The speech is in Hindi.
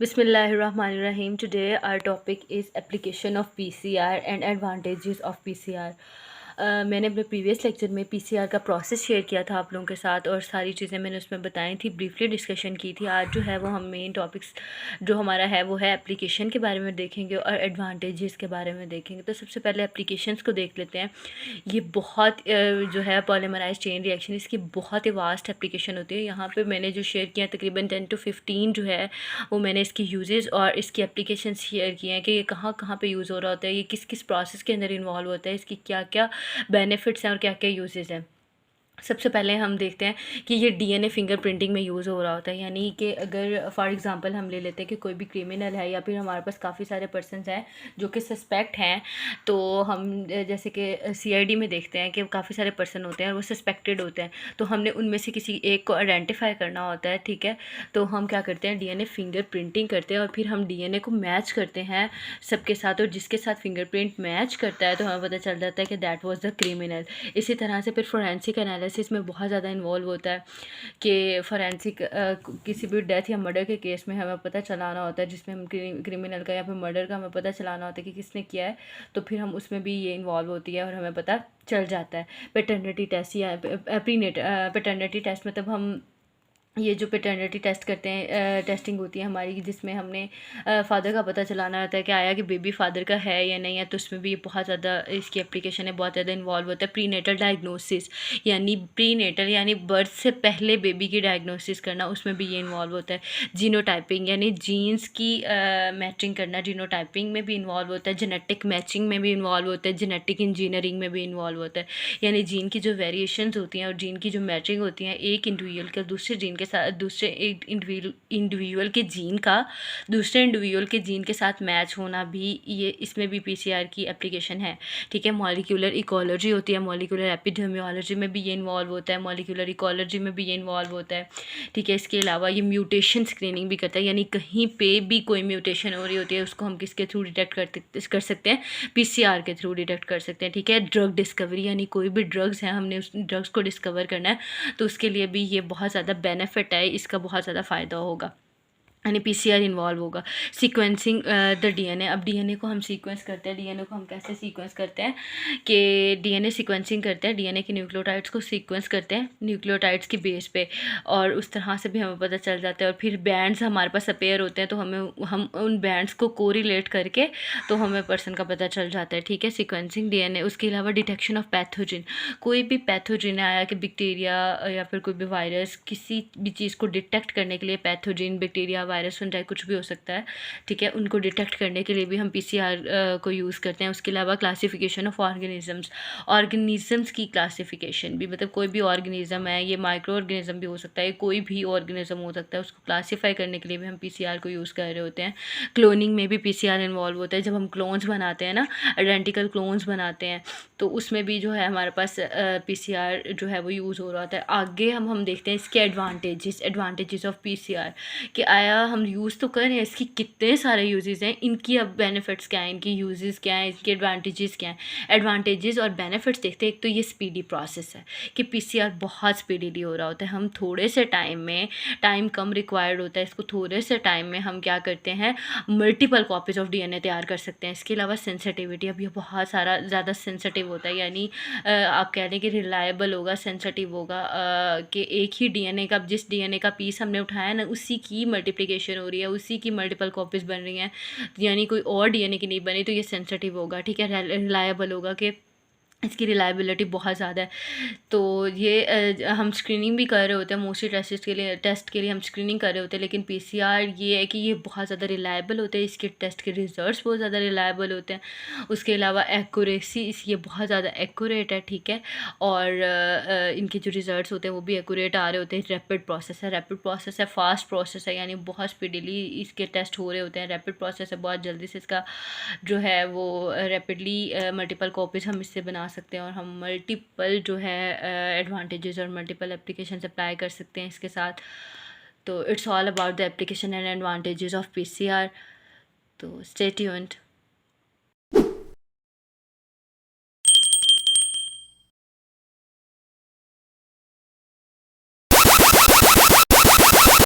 Bismillahirrahmanirrahim. Today our topic is application of PCR and advantages of PCR. मैंने अपने प्रीवियस लेक्चर में पीसीआर का प्रोसेस शेयर किया था आप लोगों के साथ और सारी चीज़ें मैंने उसमें बताई थी, ब्रीफली डिस्कशन की थी। आज जो है वो हम मेन टॉपिक्स जो हमारा है वो है एप्लीकेशन के बारे में देखेंगे और एडवांटेजेस के बारे में देखेंगे। तो सबसे पहले एप्लीकेशंस को देख लेते हैं। ये बहुत जो है पॉलीमराइज चेन रिएक्शन, इसकी बहुत ही वास्ट एप्लीकेशन होती है। यहाँ पे मैंने जो शेयर किया तकरीबन 10 to 15 जो है वो मैंने इसके यूजेस और इसकी एप्लीकेशन शेयर किए हैं कि ये कहाँ कहाँ पे यूज़ हो रहा होता है, ये किस किस प्रोसेस के अंदर इन्वॉल्व होता है, इसकी क्या क्या बेनिफिट्स हैं और क्या क्या यूजेस हैं। सबसे पहले हम देखते हैं कि ये डीएनए फिंगरप्रिंटिंग में यूज़ हो रहा होता है। यानी कि अगर फॉर एग्जांपल हम ले लेते हैं कि कोई भी क्रिमिनल है या फिर हमारे पास काफ़ी सारे पर्सनस हैं जो कि सस्पेक्ट हैं, तो हम जैसे कि सीआईडी में देखते हैं कि काफ़ी सारे पर्सन होते हैं और वो सस्पेक्टेड होते हैं, तो हमने उनमें से किसी एक को आइडेंटिफाई करना होता है। ठीक है, तो हम क्या करते हैं, डीएनए फिंगरप्रिंटिंग करते हैं और फिर हम डीएनए को मैच करते हैं सबके साथ, और जिसके साथ फिंगरप्रिंट मैच करता है तो हमें पता चल जाता है कि दैट वाज द क्रिमिनल। इसी तरह से फिर फोरेंसिक एनालिसिस में बहुत ज़्यादा इन्वॉल्व होता है कि फोरेंसिक किसी भी डेथ या मर्डर के केस में हमें पता चलाना होता है, जिसमें हम क्रिमिनल का या फिर मर्डर का हमें पता चलाना होता है कि किसने किया है, तो फिर हम उसमें भी ये इन्वॉल्व होती है और हमें पता चल जाता है। पेटर्निटी टेस्ट या प्रीनेट पेटर्निटी टेस्ट मतलब हम ये जो पेटर्निटी टेस्ट करते हैं, टेस्टिंग होती है हमारी, जिसमें हमने फ़ादर का पता चलाना होता है कि आया कि बेबी फ़ादर का है या नहीं है, तो उसमें भी बहुत ज़्यादा इसकी एप्लीकेशन है, बहुत ज़्यादा इन्वॉल्व होता है। प्रीनेटल डायग्नोसिस यानी प्रीनेटल यानी बर्थ से पहले बेबी की डायग्नोसिस करना, उसमें भी ये इन्वॉल्व होता है। जीनोटाइपिंग यानी जीन्स की मैचिंग करना, जीनोटाइपिंग में भी इन्वॉल्व होता है। जेनेटिक मैचिंग में भी इन्वॉल्व होता है। जेनेटिक इंजीनियरिंग में भी इन्वॉल्व होता है। यानी जीन की जो वेरिएशंस होती हैं और जीन की जो मैचिंग होती हैं, एक इंडिविजुअल का दूसरे जीन के साथ, दूसरे एक इंडिविजुअल के जीन का दूसरे इंडिविजुअल के जीन के साथ मैच होना भी, ये इसमें भी पीसीआर की एप्लीकेशन है। ठीक है, मॉलिक्यूलर इकोलॉजी होती है, मॉलिक्यूलर एपिडेमियोलॉजी में भी ये इन्वॉल्व होता है, मॉलिक्यूलर इकोलॉजी में भी ये इन्वॉल्व होता है। ठीक है, इसके अलावा ये म्यूटेशन स्क्रीनिंग भी करता है, यानी कहीं पे भी कोई म्यूटेशन हो रही होती है उसको हम किसके थ्रू डिटेक्ट कर सकते हैं, पीसीआर के थ्रू डिटेक्ट कर सकते हैं। ठीक है, ड्रग डिस्कवरी यानी कोई भी ड्रग्स हैं, हमने उस ड्रग्स को डिस्कवर करना है, तो उसके लिए भी ये बहुत ज़्यादा बेनिफिट है, इसका बहुत ज़्यादा फ़ायदा होगा, यानी पीसीआर इन्वॉल्व होगा। सीक्वेंसिंग द डीएनए, अब डीएनए को हम सीक्वेंस करते हैं। डीएनए को हम कैसे सीक्वेंस करते हैं कि डीएनए सीक्वेंसिंग करते हैं, डीएनए के न्यूक्लियोटाइड्स को सीक्वेंस करते हैं न्यूक्लियोटाइड्स की बेस पे, और उस तरह से भी हमें पता चल जाता है। और फिर बैंड्स हमारे पास अपेयर होते हैं, तो हम उन बैंड्स को कोरिलेट करके तो हमें पर्सन का पता चल जाता है। ठीक है, सीक्वेंसिंग डीएनए। उसके अलावा डिटेक्शन ऑफ पैथोजन, कोई भी पैथोजन आया कि बैक्टीरिया या फिर कोई भी वायरस, किसी भी चीज़ को डिटेक्ट करने के लिए, पैथोजन बैक्टीरिया वायरस फंजाई कुछ भी हो सकता है, ठीक है, उनको डिटेक्ट करने के लिए भी हम पीसीआर को यूज़ करते हैं। उसके अलावा क्लासिफिकेशन ऑफ ऑर्गेनिज़म्स की क्लासिफिकेशन भी, मतलब कोई भी ऑर्गेनिज़म है, ये माइक्रो ऑर्गेनिज़म भी हो सकता है, कोई भी ऑर्गेनिज़म हो सकता है, उसको क्लासीफाई करने के लिए भी हम पीसीआर को यूज़ कर रहे होते हैं। क्लोनिंग में भी पीसीआर इन्वॉल्व होता है, जब हम क्लोन्स बनाते हैं ना, आइडेंटिकल क्लोन्स बनाते हैं, तो उसमें भी जो है हमारे पास पीसीआर जो है वो यूज़ हो रहा होता है। आगे हम देखते हैं इसके एडवांटेजेस ऑफ पीसीआर, कि आया हम यूज़ तो कर रहे हैं, इसकी कितने सारे यूजेस हैं, इनकी अब बेनिफिट्स क्या हैं, इनकी यूजेस क्या हैं, इसके एडवांटेजेस क्या हैं। एडवांटेजेस और बेनिफिट्स देखते हैं। एक तो ये स्पीडी प्रोसेस है कि पीसीआर बहुत स्पीडीली हो रहा होता है, हम थोड़े से टाइम में, टाइम कम रिक्वायर्ड होता है, इसको थोड़े से टाइम में हम क्या करते हैं, मल्टीपल कॉपीज़ ऑफ डीएनए तैयार कर सकते हैं। इसके अलावा सेंसिटिविटी, अब ये बहुत सारा ज़्यादा सेंसिटिव होता है, यानी आप कह लें कि रिलायबल होगा, सेंसिटिव होगा, कि एक ही डीएनए का, जिस डीएनए का पीस हमने उठाया ना, उसी की मल्टीप्लिकेशन हो रही है, उसी की मल्टीपल कॉपीज़ बन रही हैं, यानी कोई और डीएनए की नहीं बनी, तो ये सेंसिटिव होगा। ठीक है, रिलायबल होगा कि इसकी रिलायबिलिटी बहुत ज़्यादा है। तो ये हम स्क्रीनिंग भी कर रहे होते हैं, मोस्टली टेस्ट के लिए हम स्क्रीनिंग कर रहे होते हैं, लेकिन पीसीआर ये है कि ये बहुत ज़्यादा रिलायबल होते हैं, इसके टेस्ट के रिजल्ट्स बहुत ज़्यादा रिलायबल होते हैं। उसके अलावा एक्यूरेसी, ये बहुत ज़्यादा एक्यूरेट है। ठीक है, और इनके जो रिजल्ट्स होते हैं वो भी एक्यूरेट आ रहे होते हैं। रैपिड प्रोसेस है, फास्ट प्रोसेस है, यानी बहुत स्पीडली इसके टेस्ट हो रहे होते हैं। रैपिड प्रोसेस है, बहुत जल्दी से इसका जो है वो रैपिडली मल्टीपल कॉपीज़ हम इससे बना सकते हैं, और हम मल्टीपल जो है एडवांटेजेस और मल्टीपल एप्लीकेशन अप्लाई कर सकते हैं इसके साथ। तो it's all about the application and advantages of PCR. तो स्टे ट्यून्ड।